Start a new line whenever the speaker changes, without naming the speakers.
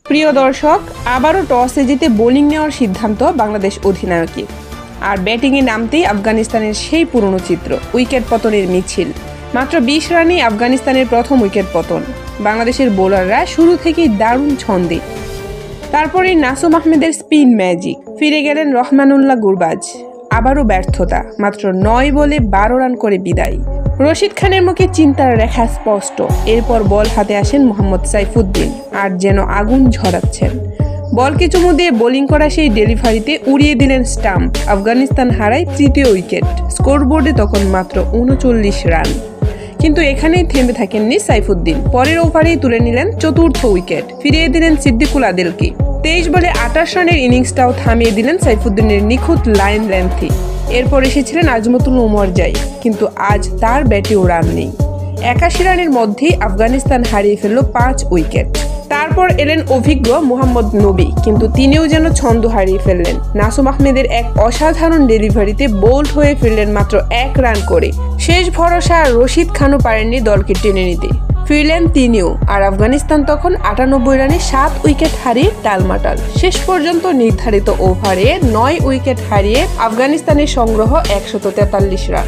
প্রিয় দর্শক, আবারও টসে জিতে বোলিং নেওয়ার সিদ্ধান্ত বাংলাদেশ অধিনায়কের। আর ব্যাটিংয়ে নামতেই আফগানিস্তানের সেই পুরনো চিত্র, উইকেট পতনের মিছিল। মাত্র 20 রানেই আফগানিস্তানের প্রথম উইকেট পতন। বাংলাদেশের বোলাররা শুরু থেকেই দারুণ ছন্দে। তারপরেই নাসুম আহমেদের স্পিন ম্যাজিক, ফিরে গেলেন রহমানুল্লাহ গুরবাজ। আবারও ব্যর্থতা, মাত্র 9 বলে 12 রান করে বিদায়। রশিদ খানের মুখে চিন্তার রেখা স্পষ্ট। এরপর বল হাতে আসেন মোহাম্মদ সাইফুদ্দিন, আর যেন আগুন ঝরাচ্ছেন। বলকে চুমু দিয়ে বোলিং করা সেই ডেলিভারিতে উড়িয়ে দিলেন স্টাম্প। আফগানিস্তান হারায় তৃতীয় উইকেট। স্কোরবোর্ডে তখন মাত্র 39 রান। কিন্তু এখানেই থেমে থাকেননি সাইফুদ্দিন। পরের ওভারেই তুলে নিলেন চতুর্থ উইকেট, ফিরিয়ে দিলেন সিদ্দিকুল আদেলকে। 23 বলে 28 রানের ইনিংসটাও থামিয়ে দিলেন সাইফুদ্দিনের নিখুঁত লাইন লেন্থে। এরপর এসেছিলেন আজমতুল উমরজাই, কিন্তু আজ তার ব্যাটেও রান নেই। 81 রানের মধ্যেই আফগানিস্তান হারিয়ে ফেলল 5 উইকেট। তারপর এলেন অভিজ্ঞ মোহাম্মদ নবী, কিন্তু তিনিও যেন ছন্দ হারিয়ে ফেললেন। নাসুম আহমেদের এক অসাধারণ ডেলিভারিতে বোল্ড হয়ে ফিরলেন মাত্র 1 রান করে। শেষ ভরসা রশিদ খানও পারেননি দলকে টেনে নিতে। ফিরলেন তিনিও, আর আফগানিস্তান তখন 98 রানে 7 উইকেট হারিয়ে টালমাটাল। শেষ পর্যন্ত নির্ধারিত ওভারে 9 উইকেট হারিয়ে আফগানিস্তানের সংগ্রহ 143 রান।